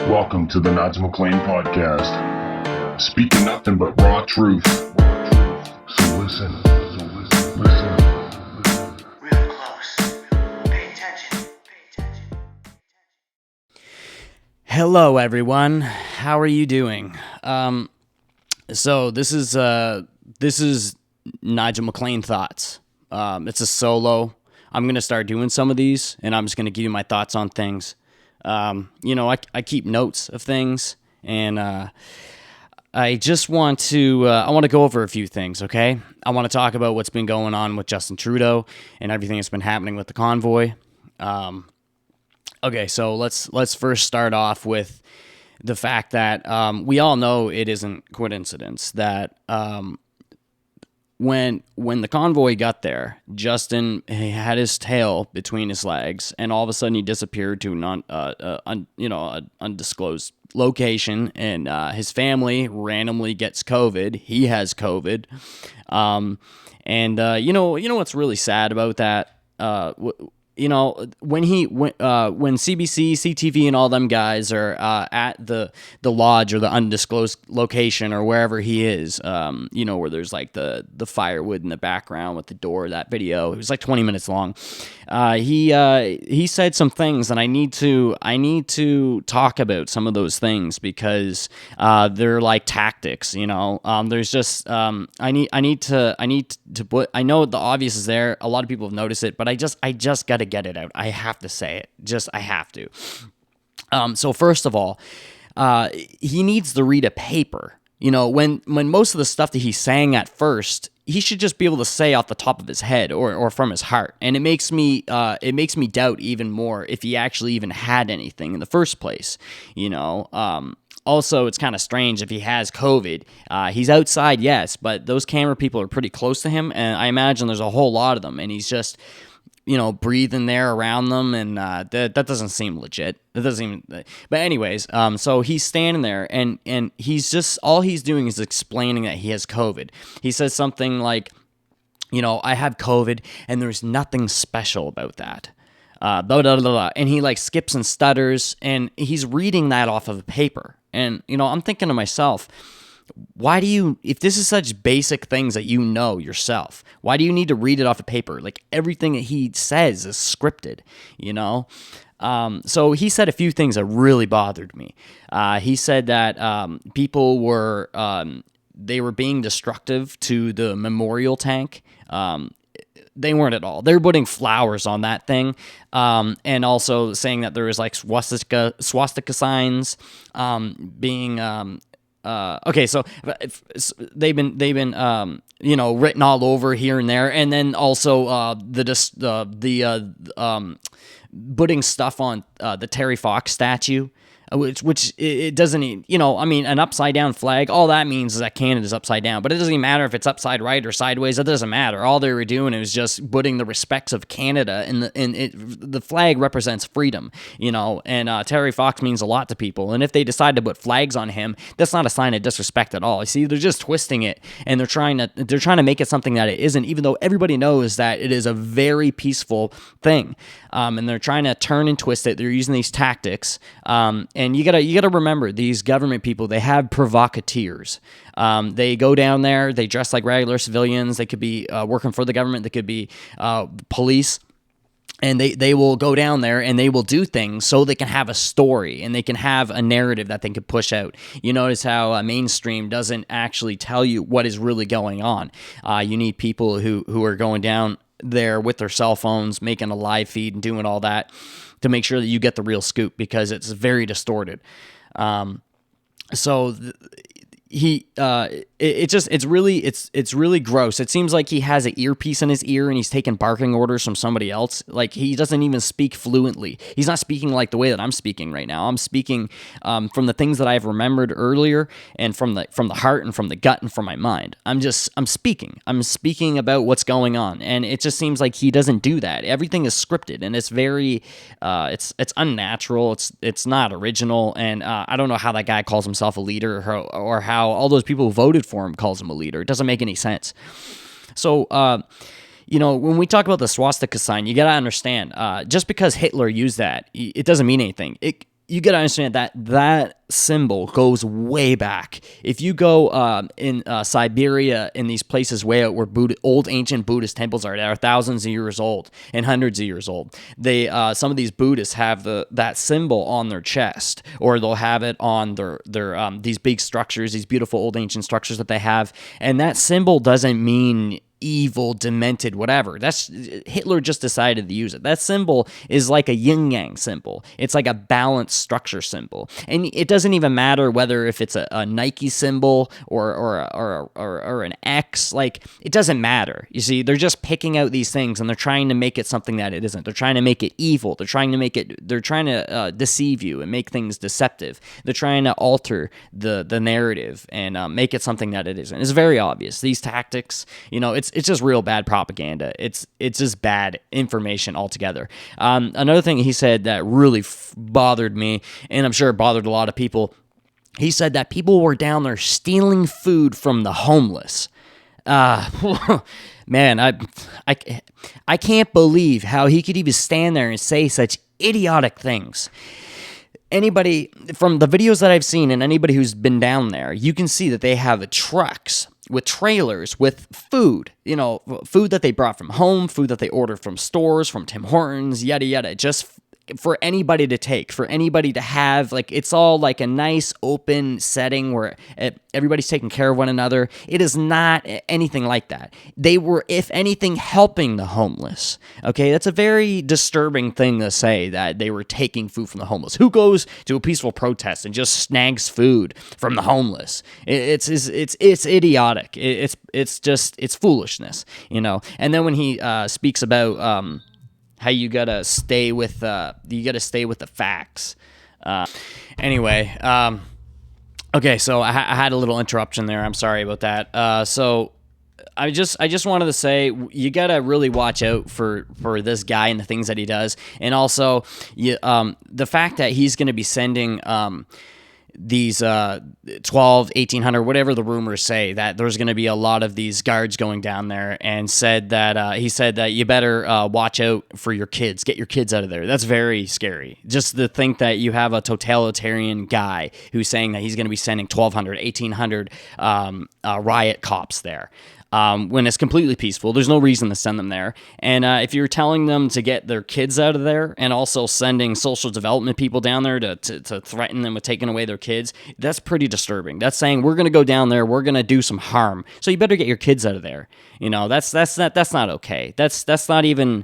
Welcome to the Nigel MacLean Podcast. Speaking nothing but raw truth. So listen. Real close. Pay attention. Hello, everyone. How are you doing? So this is Nigel MacLean Thoughts. It's a solo. I'm gonna start doing some of these, and I'm just gonna give you my thoughts on things. I keep notes of things, and I just want to go over a few things. Okay, I want to talk about what's been going on with Justin Trudeau and everything that's been happening with the convoy. Okay, so let's first start off with the fact that we all know it isn't coincidence that when the convoy got there, Justin had his tail between his legs, and all of a sudden he disappeared to an undisclosed location, and his family randomly gets COVID. He has COVID, and you know what's really sad about that? When CBC, CTV, and all them guys are at the lodge or the undisclosed location or wherever he is, where there's like the firewood in the background with the door. That video, it was like 20 minutes long. He said some things, and I need to talk about some of those things because they're like tactics. There's just I need to put. I know the obvious is there. A lot of people have noticed it, but I just got to get it out. I have to say it. I have to. So first of all, he needs to read a paper. When most of the stuff that he's saying at first, he should just be able to say off the top of his head or from his heart. And it makes me doubt even more if he actually even had anything in the first place. Also, it's kind of strange if he has COVID. He's outside, yes, but those camera people are pretty close to him, and I imagine there's a whole lot of them, and he's just breathing there around them, and that doesn't seem legit. It doesn't even. But anyways, so he's standing there, and he's just all he's doing is explaining that he has COVID. He says something like, I have COVID, and there's nothing special about that. Blah, blah, blah, blah. And he like skips and stutters, and he's reading that off of a paper. And I'm thinking to myself, why do you, if this is such basic things that you know yourself, why do you need to read it off a paper? Like everything that he says is scripted, So he said a few things that really bothered me. He said that people were, they were being destructive to the memorial tank. They weren't at all. They were putting flowers on that thing, and also saying that there was like swastika signs being. Okay, so they've been written all over here and there, and then also putting stuff on the Terry Fox statue. Which it doesn't, an upside down flag, all that means is that Canada's upside down, but it doesn't even matter if it's upside right or sideways. It doesn't matter. All they were doing was just putting the respects of Canada, and the flag represents freedom, and Terry Fox means a lot to people. And if they decide to put flags on him, that's not a sign of disrespect at all. You see, they're just twisting it, and they're trying to make it something that it isn't, even though everybody knows that it is a very peaceful thing. And they're trying to turn and twist it. They're using these tactics. And you gotta remember, these government people, they have provocateurs. They go down there, they dress like regular civilians. They could be working for the government. They could be police. And they will go down there and they will do things so they can have a story and they can have a narrative that they can push out. You notice how mainstream doesn't actually tell you what is really going on. You need people who are going down there with their cell phones, making a live feed and doing all that to make sure that you get the real scoop, because it's very distorted. It's really gross. It seems like he has an earpiece in his ear and he's taking barking orders from somebody else. Like he doesn't even speak fluently. He's not speaking like the way that I'm speaking right now. I'm speaking from the things that I've remembered earlier, and from the heart and from the gut and from my mind. I'm speaking. I'm speaking about what's going on, and it just seems like he doesn't do that. Everything is scripted, and it's very it's unnatural. It's not original, and I don't know how that guy calls himself a leader, or how all those people who voted for him calls him a leader. It doesn't make any sense. So, when we talk about the swastika sign, you got to understand, just because Hitler used that, it doesn't mean anything. you got to understand that that symbol goes way back. If you go in Siberia, in these places way out where old ancient Buddhist temples are, that are thousands of years old and hundreds of years old, they some of these Buddhists have that symbol on their chest, or they'll have it on their these big structures, these beautiful old ancient structures that they have, and that symbol doesn't mean evil, demented, whatever. That's Hitler just decided to use it. That symbol is like a yin yang symbol. It's like a balanced structure symbol, and it doesn't even matter whether if it's a Nike symbol or an X. Like, it doesn't matter. You see, they're just picking out these things and they're trying to make it something that it isn't. They're trying to make it evil. They're trying to deceive you and make things deceptive. They're trying to alter the narrative and make it something that it isn't. It's very obvious. These tactics, it's just real bad propaganda. It's just bad information altogether. Another thing he said that really bothered me, and I'm sure it bothered a lot of people, he said that people were down there stealing food from the homeless. Man, I can't believe how he could even stand there and say such idiotic things. Anybody from the videos that I've seen, and anybody who's been down there, you can see that they have trucks with trailers with food, food that they brought from home, food that they ordered from stores, from Tim Hortons, yada, yada, just for anybody to take, for anybody to have. Like, it's all like a nice open setting where everybody's taking care of one another. It is not anything like that. They were, if anything, helping the homeless. Okay, that's a very disturbing thing to say, that they were taking food from the homeless. Who goes to a peaceful protest and just snags food from the homeless? It's idiotic. It's foolishness, And then when he speaks about how you gotta stay with the facts. Anyway, okay, so I had a little interruption there. I'm sorry about that. So I just wanted to say, you gotta really watch out for this guy and the things that he does, and also the fact that he's gonna be sending these 1,800, whatever the rumors say, that there's going to be a lot of these guards going down there, and said that he said that you better watch out for your kids, get your kids out of there. That's very scary. Just to think that you have a totalitarian guy who's saying that he's going to be sending 1,200, 1,800 riot cops there. When it's completely peaceful. There's no reason to send them there. And if you're telling them to get their kids out of there, and also sending social development people down there to threaten them with taking away their kids, that's pretty disturbing. That's saying, we're going to go down there, we're going to do some harm, so you better get your kids out of there. That's not okay. That's not even...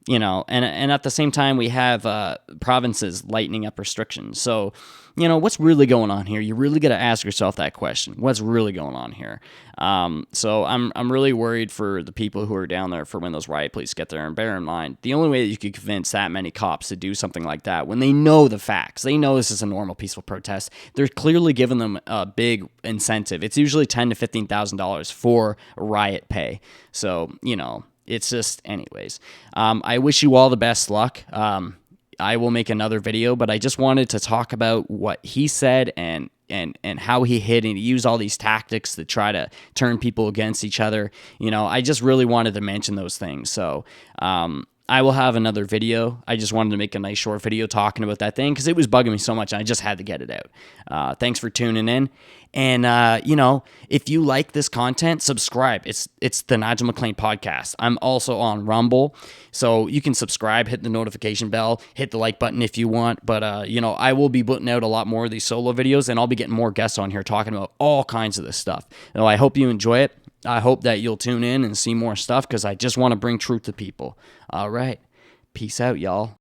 and at the same time, we have provinces lightening up restrictions. So, what's really going on here? You really got to ask yourself that question. What's really going on here? So I'm really worried for the people who are down there for when those riot police get there. And bear in mind, the only way that you could convince that many cops to do something like that, when they know the facts, they know this is a normal peaceful protest, they're clearly giving them a big incentive. It's usually $10,000 to $15,000 for riot pay. So, it's just, anyways, I wish you all the best luck. I will make another video, but I just wanted to talk about what he said and how he hid and he used all these tactics to try to turn people against each other. I just really wanted to mention those things. So, I will have another video. I just wanted to make a nice short video talking about that thing because it was bugging me so much, and I just had to get it out. Thanks for tuning in. And, if you like this content, subscribe. It's the Nigel MacLean Podcast. I'm also on Rumble, so you can subscribe, hit the notification bell, hit the like button if you want. But, I will be putting out a lot more of these solo videos, and I'll be getting more guests on here talking about all kinds of this stuff. So I hope you enjoy it. I hope that you'll tune in and see more stuff because I just want to bring truth to people. All right. Peace out, y'all.